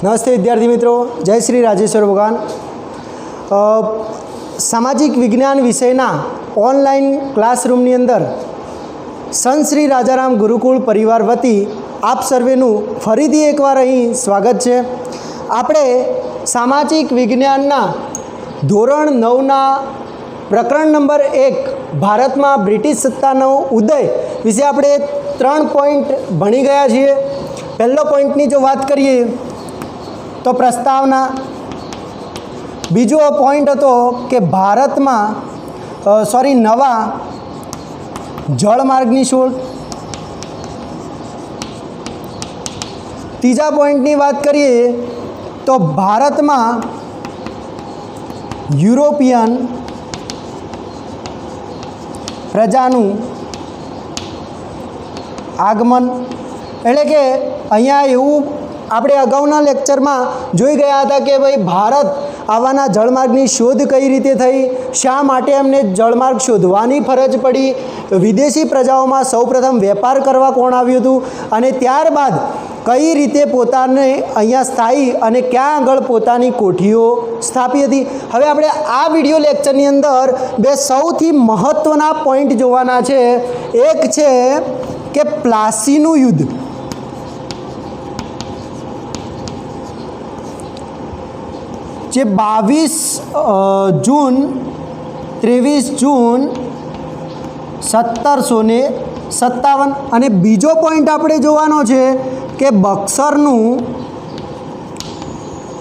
नमस्ते विद्यार्थी मित्रों, जय श्री राजेश्वर भगवान। सामाजिक विज्ञान विषयना ऑनलाइन क्लासरूमनी अंदर संत श्री राजाराम गुरुकुल परिवार वती आप सर्वेनु फरीथी एकवार अहीं स्वागत छे। आपणे सामाजिक विज्ञानना धोरण 9 प्रकरण नंबर 1 भारत में ब्रिटिश सत्तानो उदय विषे आपणे 3 पॉइंट भणी गया छीए। पहलो पॉइंटनी जो बात करिए तो प्रस्तावना, बीजो पॉइंट हतो कि भारत में नवा जलमार्गनी शोध। तीजा पॉइंटनी बात करिए तो भारत में यूरोपियन प्रजानु आगमन। एटले के अहींया एवुं આપણે અગાઉના લેક્ચરમાં જોઈ ગયા હતા કે ભાઈ ભારત આવાના જળમાર્ગની શોધ કઈ રીતે થઈ, શા માટે એમને જળમાર્ગ શોધવાની ફરજ પડી, વિદેશી પ્રજાઓમાં સૌપ્રથમ વેપાર કરવા કોણ આવ્યું હતું અને ત્યારબાદ કઈ રીતે પોતાને અહીંયા સ્થાયી અને ક્યાં આગળ પોતાની કોઠીઓ સ્થાપી હતી। હવે આપણે આ વિડિયો લેક્ચરની અંદર બે સૌથી મહત્વના પોઈન્ટ જોવાના છે। એક છે કે પ્લાસીનું યુદ્ધ, જે 22 જૂન 23 જૂન 1757 અને બીજો પોઈન્ટ આપણે જોવાનો છે કે બક્સરનું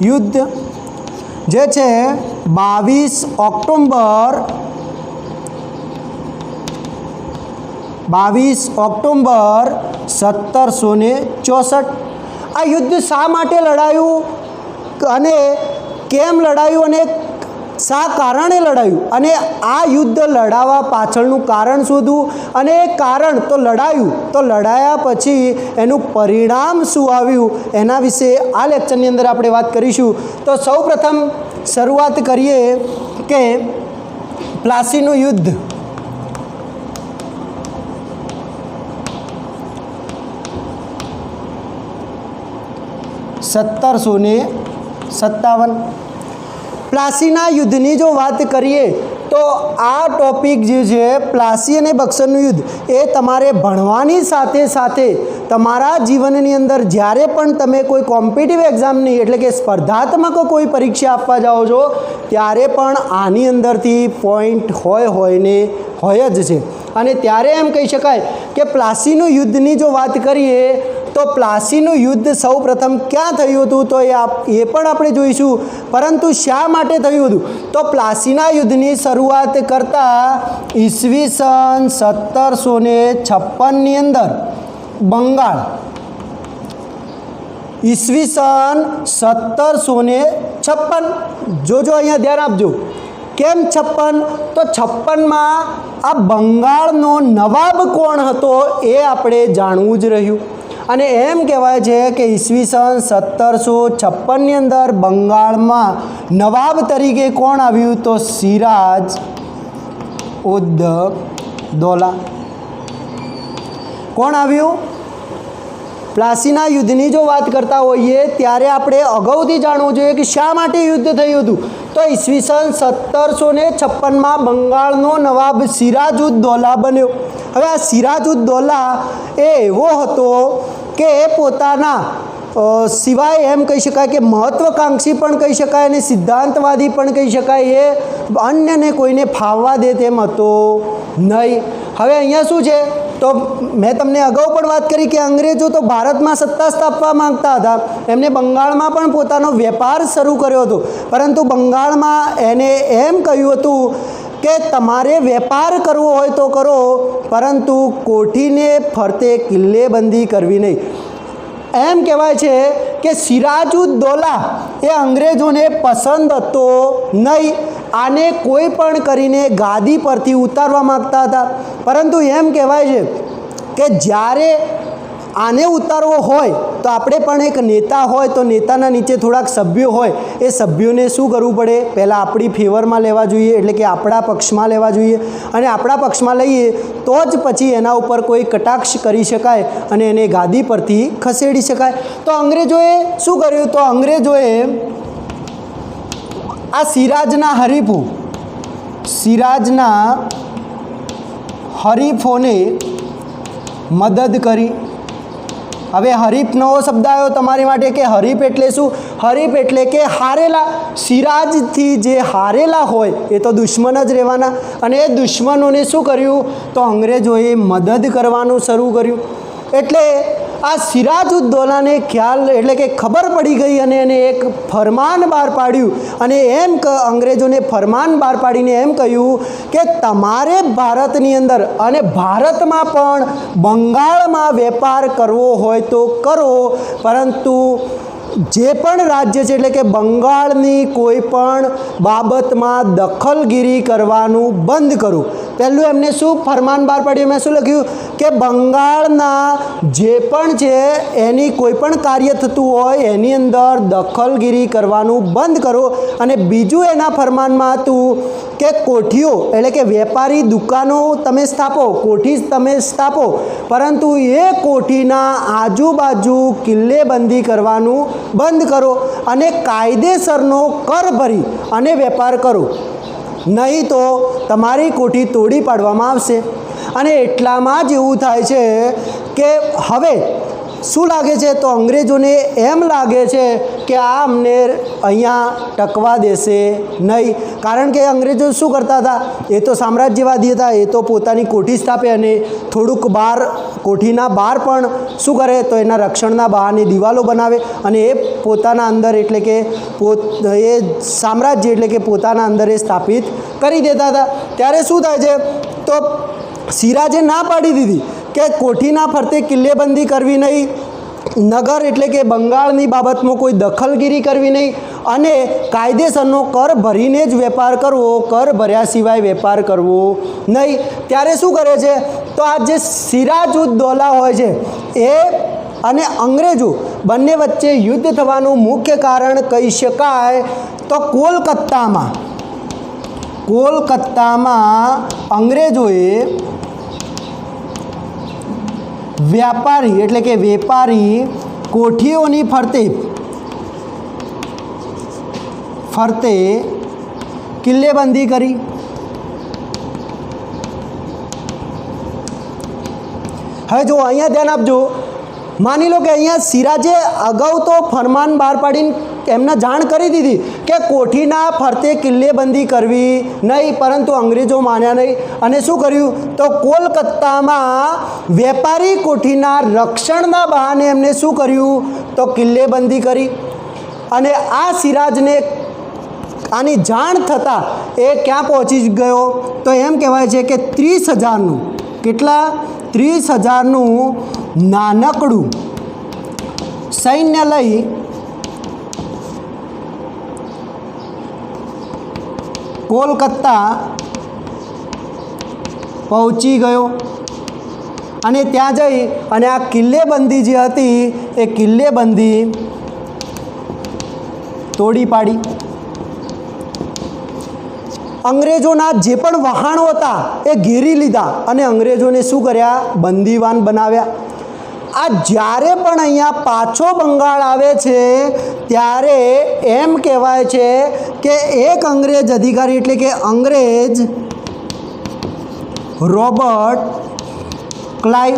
યુદ્ધ જે છે 22 ઓક્ટોબર 1764। આ યુદ્ધ શા માટે લડાયું અને કેમ લડાયું અને શા કારણે લડાયું અને આ યુદ્ધ લડાવવા પાછળનું કારણ શોધવું અને એ કારણ તો લડાયું તો લડાયા પછી એનું પરિણામ શું આવ્યું એના વિશે આ લેક્ચરની અંદર આપણે વાત કરીશું। તો સૌપ્રથમ શરૂઆત કરીએ કે પ્લાસીનું યુદ્ધ। सत्तावन प्लासीना युद्धनी जो बात करिए तो आ टॉपिक जो है प्लासी और बक्सरનું युद्ध ए तमारे भणवानी साथे साथे तमारा जीवननी अंदर ज्यारे पण तमे कोई कॉम्पिटिटिव एक्जामनी एटले के स्पर्धात्मक कोई परीक्षा आपवा जाओ छो त्यारे पण आनी अंदरथी पॉइंट होय ने होय ज छे। अने त्यारे एम कही शकाय कि प्लासीનું युद्धनी जो बात करिए तो प्लासीનું युद्ध सौ प्रथम क्या थयुं हतुं तो ये पण आपणे जोईशुं, परंतु शा माटे थयुं हतुं तो प्लासीना युद्धनी शरूआत करता ईस्वीसन 1756 नी अंदर बंगाळ, ईस्वीसन 1756 जो अहींया ध्यान आपजो। केम 56 तो 56 में आ बंगाळनो नवाब कोण हतो ए आपणे जाणवुं ज रह्युं અને એમ કહેવાય છે કે ઈસવીસન 1756ની અંદર બંગાળમાં નવાબ તરીકે કોણ આવ્યું તો સિરાજ ઉદ દૌલા। કોણ આવ્યું? પ્લાસીના યુદ્ધની જો વાત કરતા હોઈએ ત્યારે આપણે અગાઉથી જાણવું જોઈએ કે શા માટે યુદ્ધ થયું હતું તો ઈસવીસન 1756માં બંગાળનો નવાબ સિરાજ ઉદ દૌલા બન્યો। હવે આ સિરાજ ઉદ દૌલા એ એવો હતો કે એ પોતાના સિવાય એમ કહી શકાય કે મહત્વાકાંક્ષી પણ કહી શકાય અને સિદ્ધાંતવાદી પણ કહી શકાય, એ અન્યને કોઈને ફાવવા દે તેમ હતો નહીં। હવે અહીંયા શું છે તો મેં તમને અગાઉ પણ વાત કરી કે અંગ્રેજો તો ભારતમાં સત્તા સ્થાપવા માંગતા હતા, એમને બંગાળમાં પણ પોતાનો વેપાર શરૂ કર્યો હતો, પરંતુ બંગાળમાં એને એમ કહ્યું હતું કે તમારે વેપાર કરવો હોય તો કરો, પરંતુ કોઠીને ફરતે કિલ્લેબંધી કરવી નહીં। એમ કહેવાય છે કે સિરાજ ઉદ દૌલા એ અંગ્રેજોને પસંદ હતો નહીં, આને કોઈ પણ કરીને ગાદી પરથી ઉતારવા માગતા હતા, પરંતુ એમ કહેવાય છે કે જ્યારે આને ઉતારવો હોય તો આપણે પણ એક નેતા હોય તો નેતાના નીચે થોડાક સભ્યો હોય, એ સભ્યોને શું કરવું પડે, પહેલાં આપણી ફેવરમાં લેવા જોઈએ, એટલે કે આપણા પક્ષમાં લેવા જોઈએ, અને આપણા પક્ષમાં લઈએ તો જ પછી એના ઉપર કોઈ કટાક્ષ કરી શકાય અને એને ગાદી પરથી ખસેડી શકાય. તો અંગ્રેજોએ શું કર્યું, તો અંગ્રેજોએ આ સિરાજના હરીફોને મદદ કરી. હવે હરીફ નવો શબ્દ આવ્યો તમારી માટે કે હરીફ એટલે શું? હરીફ એટલે કે હારેલા. સિરાજથી જે હારેલા હોય એ તો દુશ્મન જ રહેવાના, અને એ દુશ્મનોને શું કર્યું, તો અંગ્રેજોએ મદદ કરવાનું શરૂ કર્યું. એટલે આ સિરાજુદ્દૌલાને ખ્યાલ એટલે કે ખબર પડી ગઈ અને એને એક ફરમાન બહાર પાડ્યું, અને અંગ્રેજોને ફરમાન બહાર પાડીને એમ કહ્યું કે તમારે ભારતની અંદર અને ભારતમાં પણ બંગાળમાં વેપાર કરવો હોય તો કરો, પરંતુ જે પણ રાજ્ય છે એટલે કે બંગાળની કોઈ પણ બાબતમાં દખલગીરી કરવાનું બંધ કરો. પહેલું એમને શું ફરમાન બહાર પાડ્યું, એમણે શું લખ્યું કે બંગાળના જે પણ છે એની કોઈ પણ કાર્ય થતું હોય એની અંદર દખલગીરી કરવાનું બંધ કરો. અને બીજું એના ફરમાનમાં હતું કે કોઠીઓ એટલે કે વેપારી દુકાનો તમે સ્થાપો, કોઠી તમે સ્થાપો, પરંતુ એ કોઠીના આજુબાજુ કિલ્લેબંધી કરવાનું બંધ કરો અને કાયદેસરનો કર ભરી અને વેપાર કરો, નહીં તો તમારી કોઠી તોડી પાડવામાં આવશે. અને એટલામાં જ એવું થાય છે કે હવે શું લાગે છે, તો અંગ્રેજોને એમ લાગે છે કે આ અમને અહીંયા ટકવા દેશે નહીં, કારણ કે અંગ્રેજો શું કરતા હતા, એ તો સામ્રાજ્યવાદી હતા, એ તો પોતાની કોઠી સ્થાપે અને થોડુંક બહાર કોઠીના બહાર પણ શું કરે, તો એના રક્ષણના બહારની દિવાલો બનાવે અને એ પોતાના અંદર એટલે કે એ સામ્રાજ્ય એટલે કે પોતાના અંદર એ સ્થાપિત કરી દેતા હતા. ત્યારે શું થાય છે, તો સિરાજે ના પાડી દીધી કે કોઠીના ફરતે કિલ્લેબંધી કરવી નહીં, નગર એટલે કે બંગાળની બાબતમાં કોઈ દખલગીરી કરવી નહીં, અને કાયદેસરનો કર ભરીને જ વેપાર કરવો, કર ભર્યા સિવાય વેપાર કરવો નહીં. ત્યારે શું કરે છે, તો આ જે સિરાજુદ્દૌલા હોય છે એ અને અંગ્રેજો બંને વચ્ચે યુદ્ધ થવાનું મુખ્ય કારણ કહી શકાય તો કોલકાતામાં અંગ્રેજોએ વ્યાપારી એટલે કે વેપારી કોઠીઓની ફરતે કિલ્લેબંધી કરી. હવે જો અહીંયા ધ્યાન આપજો, માની લો કે અહીંયા સિરાજે અગાઉ તો ફરમાન બહાર પાડીને એમને જાણ કરી દીધી કે કોઠીના ફરતે કિલ્લેબંધી કરવી નહીં, પરંતુ અંગ્રેજો માન્યા નહીં અને શું કર્યું, તો કોલકાતામાં વેપારી કોઠીના રક્ષણના બહાને એમને શું કર્યું, તો કિલ્લેબંધી કરી. અને આ સિરાજને આની જાણ થતાં એ ક્યાં પહોંચી ગયો, તો એમ કહેવાય છે કે 30,000નું કેટલા 30,000નું નાનકડું સૈન્ય લઈ કોલકાતા પહોંચી ગયો અને ત્યાં જઈ અને આ કિલ્લેબંધી જે હતી એ કિલ્લેબંધી તોડી પાડી. અંગ્રેજોના જે પણ વહાણો હતા એ ઘેરી લીધા અને અંગ્રેજોને શું કર્યા, બંદીવાન બનાવ્યા. આ જ્યારે પણ અહીંયા પાછો બંગાળ આવે છે ત્યારે એમ કહેવાય છે કે એક અંગ્રેજ અધિકારી એટલે કે અંગ્રેજ રોબર્ટ ક્લાઇવ,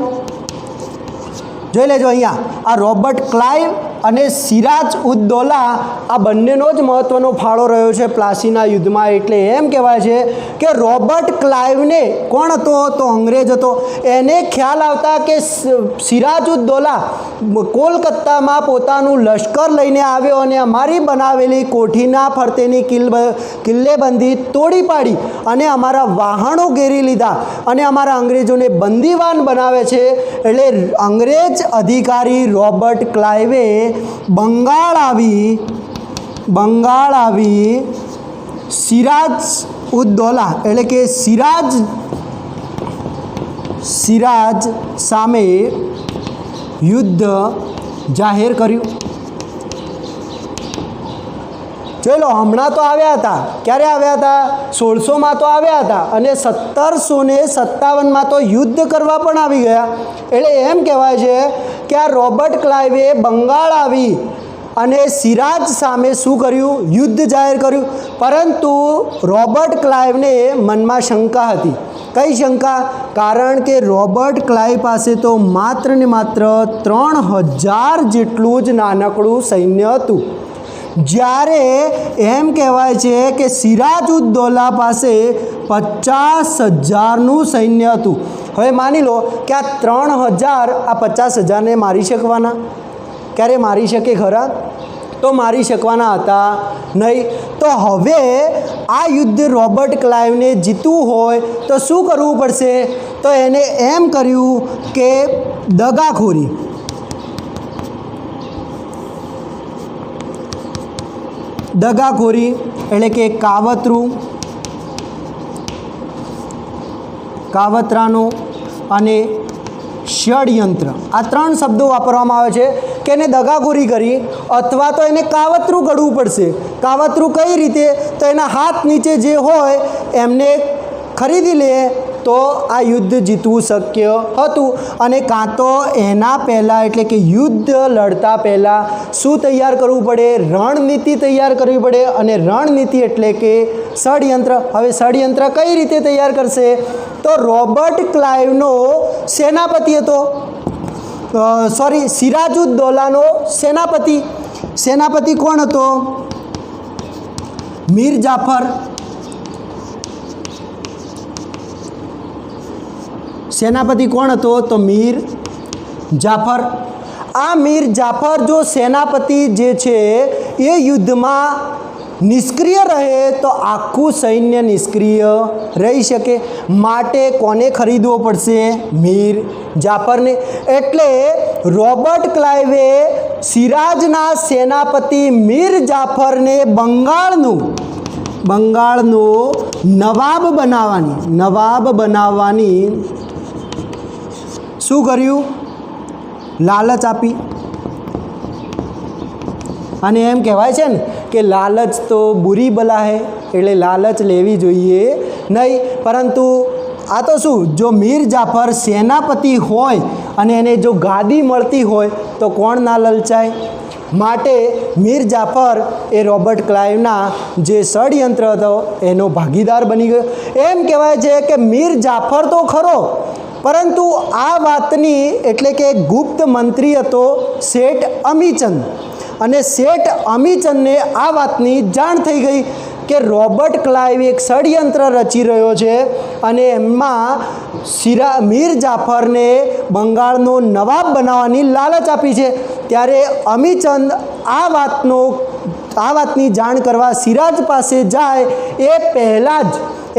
જોઈ લેજો અહીંયા આ રોબર્ટ ક્લાઇવ અને સિરાજઉદ્દૌલા આ બંનેનો જ મહત્ત્વનો ફાળો રહ્યો છે પ્લાસીના યુદ્ધમાં. એટલે એમ કહેવાય છે કે રોબર્ટ ક્લાઇવને કોણ હતો, તો અંગ્રેજ હતો. એને ખ્યાલ આવતા કે સિરાજઉદ્દૌલા કોલકાતામાં પોતાનું લશ્કર લઈને આવ્યો અને અમારી બનાવેલી કોઠીના ફરતેની કિલ્લેબંધી તોડી પાડી અને અમારા વાહનો ઘેરી લીધા અને અમારા અંગ્રેજોને બંદીવાન બનાવે છે. એટલે અંગ્રેજ અધિકારી રોબર્ટ ક્લાઇવે બંગાળ આવી સિરાજઉદ્દૌલા એટલે કે સિરાજ સામે યુદ્ધ જાહેર કર્યું. જોઈ લો, હમણાં તો આવ્યા હતા. ક્યારે આવ્યા હતા? 1600માં તો આવ્યા હતા અને 1757માં તો યુદ્ધ કરવા પણ આવી ગયા. એટલે એમ કહેવાય છે કે આ રોબર્ટ ક્લાઇવે બંગાળ આવી અને સિરાજ સામે શું કર્યું? યુદ્ધ જાહેર કર્યું. પરંતુ રોબર્ટ ક્લાઇવને મનમાં શંકા હતી. કઈ શંકા? કારણ કે રોબર્ટ ક્લાઇવ પાસે તો માત્ર ને માત્ર 3000 જેટલું જ નાનકડું સૈન્ય હતું, જ્યારે એમ કહેવાય છે કે સિરાજ ઉદ દૌલા પાસે 50,000નું સૈન્ય હતું. હવે માની લો કે આ 3000 આ 50,000ને મારી શકવાના? ક્યારે મારી શકે ખરા? તો મારી શકવાના હતા નહીં. તો હવે આ યુદ્ધ રોબર્ટ ક્લાઇવને જીતવું હોય તો શું કરવું પડશે? તો એને એમ કર્યું કે દગાખોરી, દગાખોરી એટલે કે કાવતરાનો અને ષડયંત્ર, આ 3 શબ્દો વાપરવામાં આવે છે કે એને દગાખોરી કરી અથવા તો એને કાવતરું ઘડવું પડશે. કાવતરું કઈ રીતે? તો એના હાથ નીચે જે હોય એમને ખરીદી લે તો આ યુદ્ધ જીતવું શક્ય હતું. અને કાં તો એના પહેલાં એટલે કે યુદ્ધ લડતા પહેલાં શું તૈયાર કરવું પડે? રણનીતિ તૈયાર કરવી પડે. અને રણનીતિ એટલે કે ષડયંત્ર. હવે ષડયંત્ર કઈ રીતે તૈયાર કરશે? તો રોબર્ટ ક્લાઇવનો સેનાપતિ હતો, સિરાજ ઉદ દૌલાનો સેનાપતિ કોણ હતો? મીર જાફર. સેનાપતિ કોણ હતો? તો મીર જાફર. આ મીર જાફર જો સેનાપતિ જે છે એ યુદ્ધમાં નિષ્ક્રિય રહે તો આખું સૈન્ય નિષ્ક્રિય રહી શકે. માટે કોને ખરીદવો પડશે? મીર જાફરને. એટલે રોબર્ટ ક્લાઇવે સિરાજના સેનાપતિ મીર જાફરને બંગાળનો નવાબ બનાવવાની શું કર્યું? લાલચ આપી. અને એમ કહેવાય છે ને કે લાલચ તો બુરી બલા હૈ, એટલે લાલચ લેવી જોઈએ નહીં. પરંતુ આ તો શું, જો મીર જાફર સેનાપતિ હોય અને એને જો ગાદી મળતી હોય તો કોણ ના લલચાય? માટે મીર જાફર એ રોબર્ટ ક્લાઇવના જે ષડયંત્ર હતો એનો ભાગીદાર બની ગયો. એમ કહેવાય છે કે મીર જાફર તો ખરો, પરંતુ આ વાતની એટલે કે ગુપ્ત મંત્રી હતો શેઠ અમીચંદ. અને શેઠ અમીચંદને આ વાતની જાણ થઈ ગઈ કે રોબર્ટ ક્લાઇવ એક ષડયંત્ર રચી રહ્યો છે અને એમાં મીર જાફરને બંગાળનો નવાબ બનાવવાની લાલચ આપી છે. ત્યારે અમીચંદ આ વાતની જાણ કરવા સિરાજ પાસે જાય એ પહેલાં જ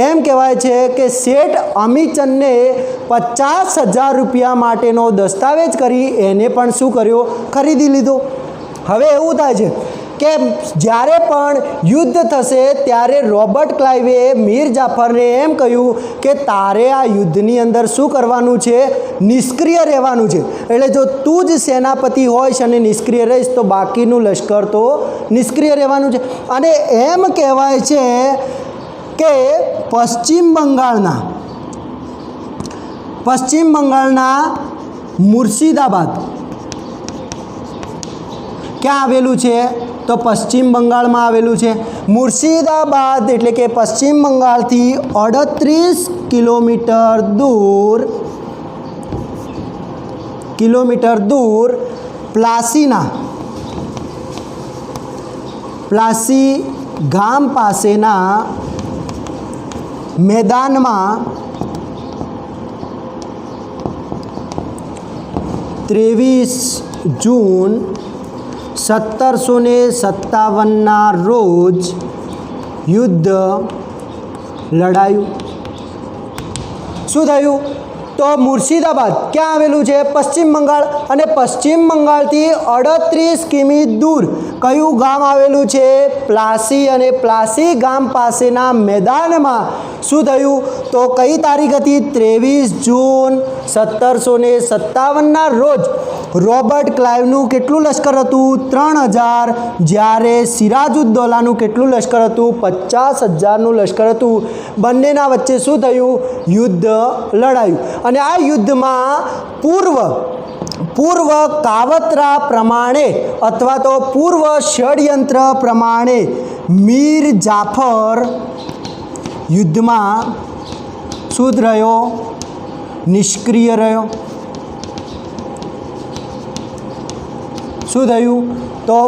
એમ કહેવાય છે કે શેઠ અમીચંદને 50,000 રૂપિયા માટેનો દસ્તાવેજ કરી એને પણ શું કર્યો? ખરીદી લીધો. હવે એવું થાય છે કે જ્યારે પણ યુદ્ધ થશે ત્યારે રોબર્ટ ક્લાઇવે મીર જાફરને એમ કહ્યું કે તારે આ યુદ્ધની અંદર શું કરવાનું છે? નિષ્ક્રિય રહેવાનું છે. એટલે જો તું જ સેનાપતિ હોઈશ અને નિષ્ક્રિય રહીશ તો બાકીનું લશ્કર તો નિષ્ક્રિય રહેવાનું છે. અને એમ કહેવાય છે કે પશ્ચિમ બંગાળના મુર્શિદાબાદ ક્યાં આવેલું છે? તો પશ્ચિમ બંગાળમાં આવેલું છે. મુર્શિદાબાદ એટલે કે પશ્ચિમ બંગાળથી 38 કિલોમીટર દૂર પ્લાસી ગામ પાસેના મેદાનમાં 23 જૂન 1757ના રોજ યુદ્ધ લડાયું. શું થયું? તો મુર્શિદાબાદ ક્યાં આવેલું છે? પશ્ચિમ બંગાળ. અને પશ્ચિમ બંગાળથી 38 કિમી દૂર કયું ગામ આવેલું છે? પ્લાસી. અને પ્લાસી ગામ પાસેના મેદાનમાં શું થયું? તો કઈ તારીખ હતી? 23 જૂન 1757ના રોજ રોબર્ટ ક્લાઇવનું કેટલું લશ્કર હતું? 3000. જ્યારે સિરાજુદ્દૌલાનું કેટલું લશ્કર હતું? 50,000નું લશ્કર હતું. બંનેના વચ્ચે શું થયું? યુદ્ધ લડાયું. અને આ યુદ્ધમાં પૂર્વ કાવતરા પ્રમાણે અથવા તો પૂર્વ ષડયંત્ર પ્રમાણે મીર જાફર યુદ્ધમાં શું રહ્યો? નિષ્ક્રિય રહ્યો. શું થયું? તો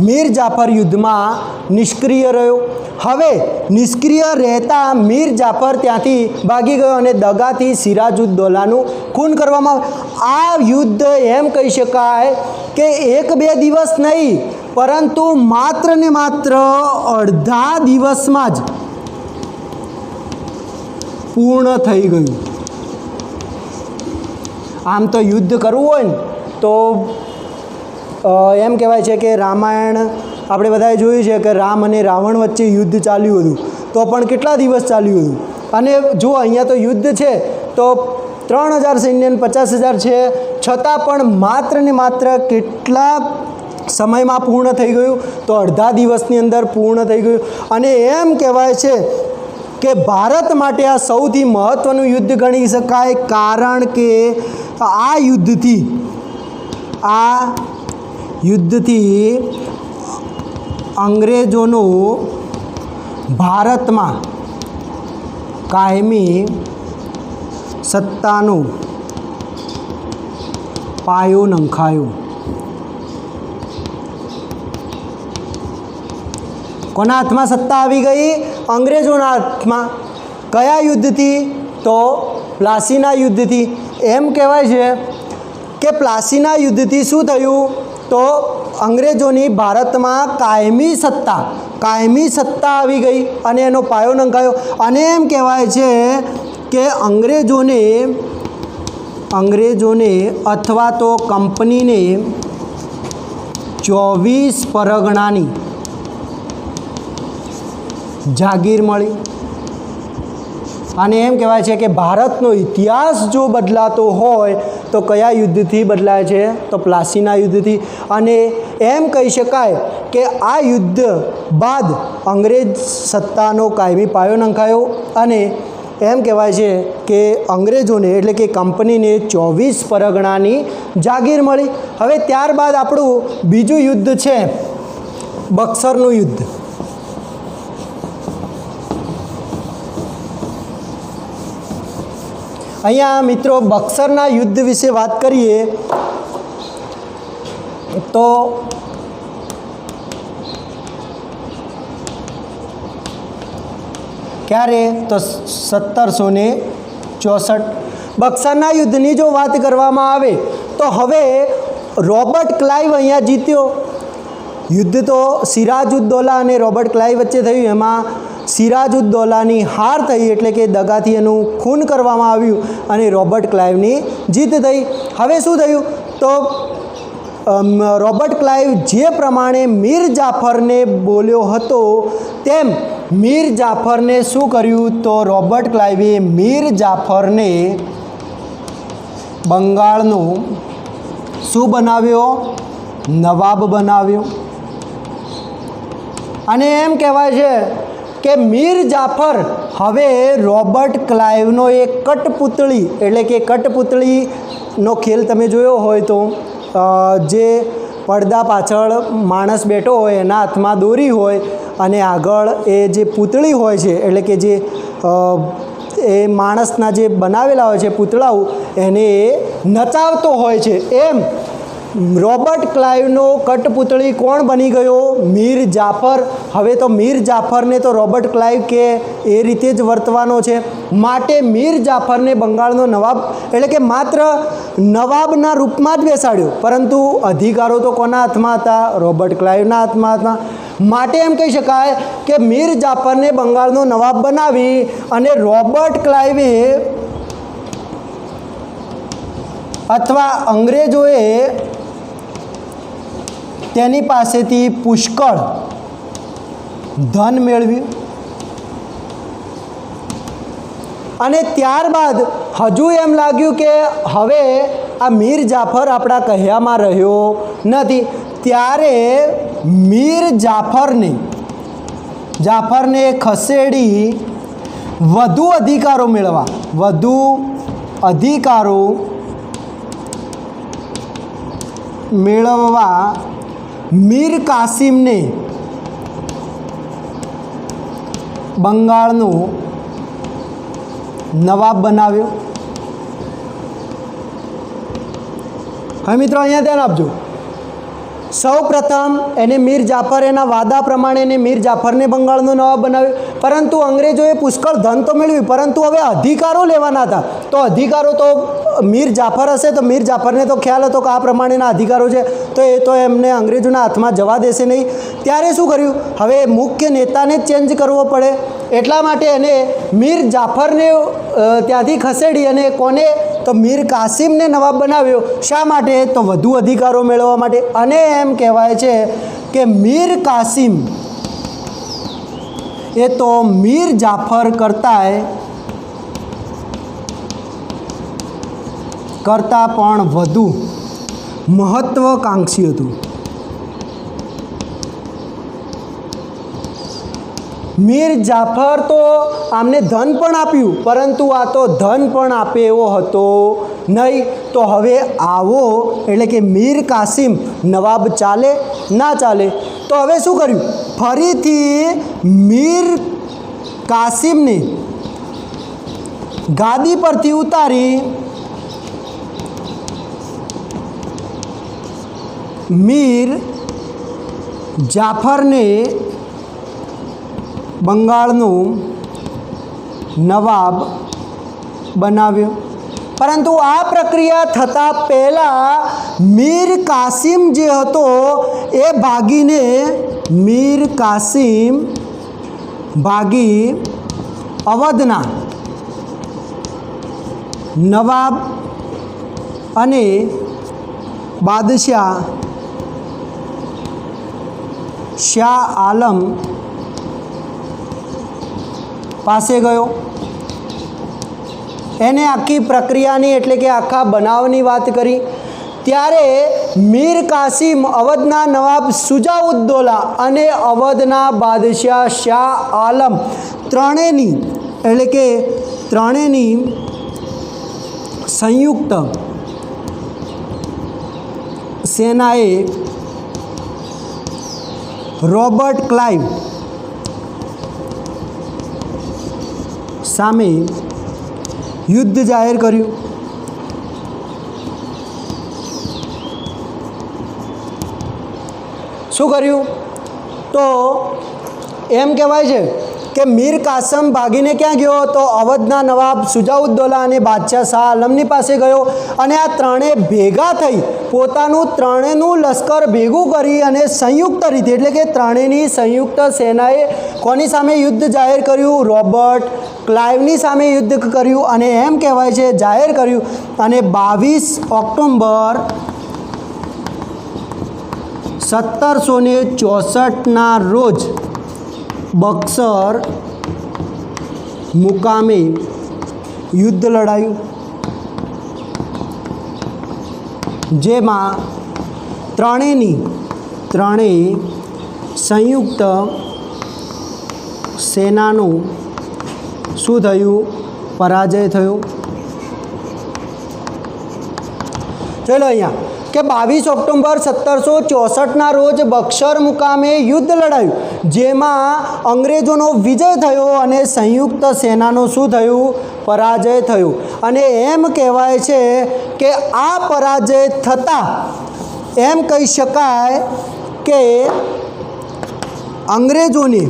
મીર જાફર યુદ્ધમાં નિષ્ક્રિય રહ્યો. હવે નિષ્ક્રિય રહેતા મીર જાફર ત્યાંથી ભાગી ગયો અને દગાથી સિરાજુદ્દૌલાનું ખૂન કરવામાં આવ્યું. આ યુદ્ધ એમ કહી શકાય કે 1-2 દિવસ નહીં, પરંતુ માત્ર ને માત્ર અડધા દિવસમાં જ પૂર્ણ થઈ ગયું. આમ તો યુદ્ધ કરવું હોય ને તો એમ કહેવાય છે કે રામાયણ આપણે બધાએ જોયું છે કે રામ અને રાવણ વચ્ચે યુદ્ધ ચાલ્યું હતું, તો પણ કેટલા દિવસ ચાલ્યું હતું. અને જો અહીંયા તો યુદ્ધ છે તો 3000 સૈન્ય 50,000 છે, છતાં પણ માત્ર ને માત્ર કેટલા સમયમાં પૂર્ણ થઈ ગયું? તો અડધા દિવસની અંદર પૂર્ણ થઈ ગયું. અને એમ કહેવાય છે કે ભારત માટે આ સૌથી મહત્ત્વનું યુદ્ધ ગણી શકાય, કારણ કે આ યુદ્ધથી અંગ્રેજોનો ભારતમાં કાયમી સત્તાનો પાયો નંખાયો. કોના હાથમાં સત્તા આવી ગઈ? અંગ્રેજોના હાથમાં. કયા યુદ્ધથી? તો પ્લાસીના યુદ્ધથી. એમ કહેવાય છે કે પ્લાસીના યુદ્ધથી શું થયું? તો અંગ્રેજોની ભારતમાં કાયમી સત્તા આવી ગઈ અને એનો પાયો નંખાયો. અને એમ કહેવાય છે કે અંગ્રેજોને અથવા તો કંપનીને 24 પરગણાની જાગીર મળી. અને એમ કહેવાય છે કે ભારતનો ઇતિહાસ જો બદલાતો હોય તો કયા યુદ્ધથી બદલાય છે? તો પ્લાસીના યુદ્ધથી. અને એમ કહી શકાય કે આ યુદ્ધ બાદ અંગ્રેજ સત્તાનો કાયમી પાયો નંખાયો અને એમ કહેવાય છે કે અંગ્રેજોને એટલે કે કંપનીને 24 પરગણાની જાગીર મળી. હવે ત્યારબાદ આપણું બીજું યુદ્ધ છે બક્સરનું યુદ્ધ. અહીંયા મિત્રો બક્સરના યુદ્ધ વિશે વાત કરીએ તો ક્યારે? તો 1764. બક્સરના યુદ્ધની જો વાત કરવામાં આવે તો હવે રોબર્ટ ક્લાઇવ અહીંયા જીત્યો. યુદ્ધ તો સિરાજુદ્દૌલા અને રોબર્ટ ક્લાઇવ વચ્ચે થયું. એમાં સિરાજુદ્દૌલાની હાર થઈ એટલે કે દગાથી એનું ખૂન કરવામાં આવ્યું અને રોબર્ટ ક્લાઇવની જીત થઈ. હવે શું થયું? તો રોબર્ટ ક્લાઇવ જે પ્રમાણે મીર જાફરને બોલ્યો હતો તેમ મીર જાફરને શું કર્યું? તો રોબર્ટ ક્લાઇવે મીર જાફરને બંગાળનો શું બનાવ્યો? નવાબ બનાવ્યો. અને એમ કહેવાય છે કે મીર જાફર હવે રોબર્ટ ક્લાઇવનો એક કઠપુતળી એટલે કે કઠપુતળીનો ખેલ તમે જોયો હોય તો જે પડદા પાછળ માણસ બેઠો હોય એના હાથમાં દોરી હોય અને આગળ એ જે પૂતળી હોય છે એટલે કે જે એ માણસના જે બનાવેલા હોય છે પૂતળાઓ એને એ નચાવતો હોય છે. એમ રોબર્ટ ક્લાઇવનો કઠપુતળી કોણ બની ગયો? મીર જાફર. હવે તો મીર જાફરને તો રોબર્ટ ક્લાઇવ કે એ રીતે જ વર્તવાનો છે, માટે મીર જાફરને બંગાળનો નવાબ એટલે કે માત્ર નવાબના રૂપમાં જ બેસાડ્યો, પરંતુ અધિકારો તો કોના હાથમાં હતા? રોબર્ટ ક્લાઇવના હાથમાં હતા. માટે એમ કહી શકાય કે મીર જાફરને બંગાળનો નવાબ બનાવી અને રોબર્ટ ક્લાઇવે અથવા અંગ્રેજોએ તેની પાસેથી પુષ્કળ ધન મેળવ્યું અને ત્યારબાદ હજુ એમ લાગ્યું કે હવે આ મીર જાફર આપણા કહ્યામાં રહ્યો નથી, ત્યારે મીર જાફરને ખસેડી વધુ અધિકારો મેળવવા મીર કાસિમને બંગાળનો નવાબ બનાવ્યો। હવે મિત્રો અહીંયા ધ્યાન આપજો, સૌ પ્રથમ એને મીર જાફર એના વાદા પ્રમાણે એને મીર જાફરને બંગાળનો નવાબ બનાવ્યો, પરંતુ અંગ્રેજોએ પુષ્કળ ધન તો મેળવ્યું, પરંતુ હવે અધિકારો લેવાના હતા। તો અધિકારો તો મીર જાફર હશે તો મીર જાફરને તો ખ્યાલ હતો કે આ પ્રમાણેના અધિકારો છે, તો એ તો એમને અંગ્રેજોના હાથમાં જવા દેશે નહીં। ત્યારે શું કર્યું, હવે મુખ્ય નેતાને જ ચેન્જ કરવો પડે, એટલા માટે એને મીર જાફરને ત્યાંથી ખસેડી અને કોને તો મીર કાસિમને નવાબ બનાવ્યો। શા માટે, તો વધુ અધિકારો મેળવવા માટે। અને એમ કહેવાય છે કે મીર કાસિમ એ તો મીર જાફર કરતાં પણ વધુ મહત્વાકાંક્ષી હતું। મીર જાફર તો આમને ધન પણ આપ્યું, પરંતુ આ તો ધન પણ આપે એવો હતો નહીં। તો હવે આવો એટલે કે મીર કાસિમ નવાબ ચાલે ના ચાલે? તો હવે શું કર્યું, ફરીથી મીર કાસિમને ગાદી પરથી ઉતારી મીર જાફરને બંગાળનો નવાબ બનાવ્યો। પરંતુ આ પ્રક્રિયા થતાં પહેલાં મીર કાસિમ જે હતો એ ભાગી અવધના નવાબ અને બાદશાહ શાહ આલમ પાસે ગયો। એને આખી પ્રક્રિયાની એટલે કે આખા બનાવની વાત કરી। ત્યારે મીર કાસિમ અવધના નવાબ સુજાઉદ્દૌલા અને અવધના બાદશાહ શાહ આલમ ત્રણેયની સંયુક્ત સેનાએ રોબર્ટ ક્લાઇવ સામે યુદ્ધ જાહેર કર્યું। શું કર્યું, તો એમ કહેવાય છે કે મીર કાસિમ ભાગીને ક્યાં ગયો, તો અવધના નવાબ સુજાઉદ્દૌલા અને બાદશાહ શાહ આલમની પાસે ગયો। અને આ ત્રણેય ભેગા થઈ ત્રણેયનું લશ્કર ભેગું કરી અને સંયુક્ત રીતે એટલે કે ત્રણેયની સંયુક્ત સેનાએ કોની સામે યુદ્ધ જાહેર કર્યું, રોબર્ટ ક્લાઇવની સામે યુદ્ધ કર્યું। અને એમ કહેવાય છે જાહેર કર્યું, અને 22 ઓક્ટોબર 1764ના રોજ બક્સર મુકામે યુદ્ધ લડાયું, જેમાં ત્રણેય સંયુક્ત સેનાનું શું થયું, પરાજય થયો। ચલો અહીંયા કે 22 ઓક્ટોબર 1764ના રોજ બક્સર મુકામે યુદ્ધ લડાયું, જેમાં અંગ્રેજોનો વિજય થયો અને સંયુક્ત સેનાનું શું થયું, પરાજય થયો। અને એમ કહેવાય છે કે આ પરાજય થતાં એમ કહી શકાય કે અંગ્રેજોને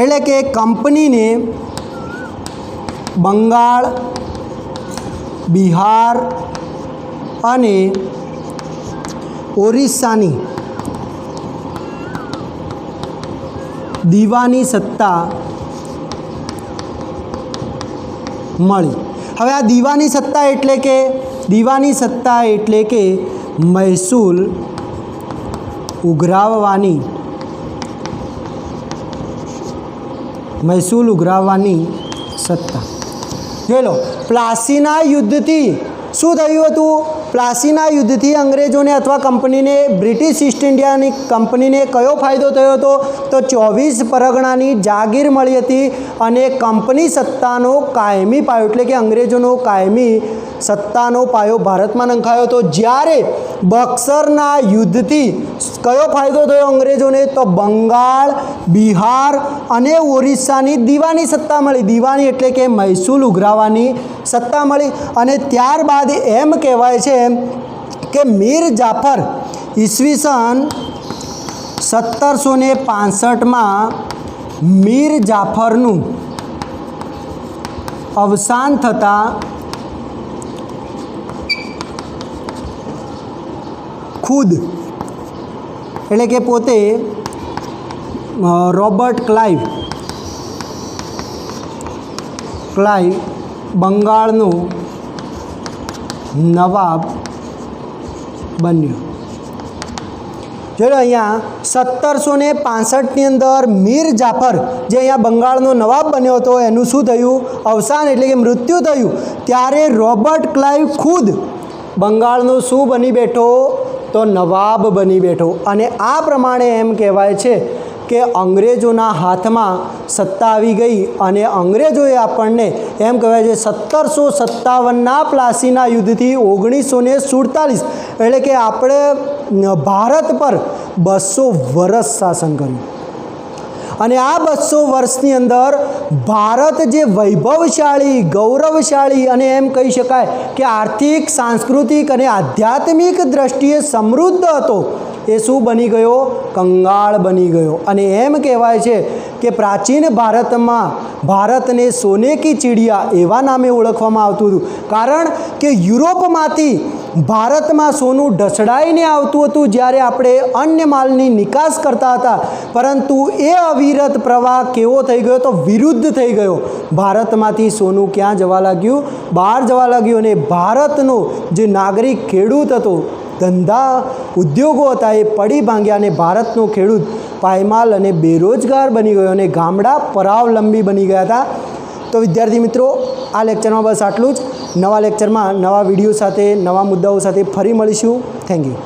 એટલે કે કંપનીને બંગાળ, બિહાર અને ઓરિસ્સાની દીવાની સત્તા મળી। હવે આ દીવાની સત્તા એટલે કે મહેસૂલ ઉઘરાવવાની સત્તા। જોઈ લો, પ્લાસીના યુદ્ધથી શું થયું હતું? પ્લાસીના યુદ્ધથી અંગ્રેજોને અથવા કંપનીને, બ્રિટિશ ઈસ્ટ ઇન્ડિયાની કંપનીને કયો ફાયદો થયો હતો? તો 24 પરગણાની જાગીર મળી હતી અને કંપની સત્તાનો કાયમી પાયો એટલે કે અંગ્રેજોનો કાયમી સત્તાનો પાયો ભારતમાં નંખાયો હતો। જ્યારે બક્સરના યુદ્ધથી કયો ફાયદો થયો અંગ્રેજોને? તો બંગાળ, બિહાર અને ઓરિસ્સાની દીવાની સત્તા મળી। દીવાની એટલે કે મહેસૂલ ઉઘરાવવાની સત્તા મળી। અને ત્યારબાદ એમ કહેવાય છે કે મીર જાફર ઈસવીસન 1765માં મીર જાફરનું અવસાન થતાં ખુદ એટલે કે પોતે રોબર્ટ ક્લાઇવ બંગાળનો નવાબ બન્યો। જોડો અહીંયા 1765ની અંદર મીર જાફર જે અહીંયા બંગાળનો નવાબ બન્યો હતો એનું શું થયું? અવસાન એટલે કે મૃત્યુ થયું। ત્યારે રોબર્ટ ક્લાઇવ ખુદ બંગાળનો શું બની બેઠો? તો નવાબ બની બેઠો। અને આ પ્રમાણે એમ કહેવાય છે કે અંગ્રેજોના હાથમાં સત્તા આવી ગઈ અને અંગ્રેજોએ આપણને એમ કહેવાય છે 1757ના પ્લાસીના યુદ્ધથી 1947 એટલે કે આપણે ભારત પર 200 વર્ષ શાસન કર્યું। અને આ 200 વર્ષની અંદર ભારત જે વૈભવશાળી, ગૌરવશાળી અને એમ કહી શકાય કે આર્થિક, સાંસ્કૃતિક અને આધ્યાત્મિક દ્રષ્ટિએ સમૃદ્ધ હતો એ શું બની ગયો? કંગાળ બની ગયો। અને એમ કહેવાય છે કે પ્રાચીન ભારતમાં ભારતને સોને કી ચીડિયા એવા નામે ઓળખવામાં આવતું હતું, કારણ કે યુરોપમાંથી ભારતમાં સોનું ઢસડાઈને આવતું હતું જ્યારે આપણે અન્ય માલની નિકાસ કરતા હતા, પરંતુ એ અવિરત પ્રવાહ કેવો થઈ ગયો? તો વિરુદ્ધ થઈ ગયો। ભારતમાંથી સોનું ક્યાં જવા લાગ્યું? બહાર જવા લાગ્યું। અને ભારતનો જે નાગરિક ખેડૂત હતો, ધંધા ઉદ્યોગો હતા, એ પડી ભાંગ્યા અને ભારતનો ખેડૂત પાયમાલ અને બેરોજગાર બની ગયો અને ગામડા પરાવલંબી બની ગયા હતા। તો વિદ્યાર્થી મિત્રો, આ લેક્ચરમાં બસ આટલું જ। નવા લેક્ચરમાં નવા વિડીયો સાથે, નવા મુદ્દાઓ સાથે ફરી મળીશું। Thank you.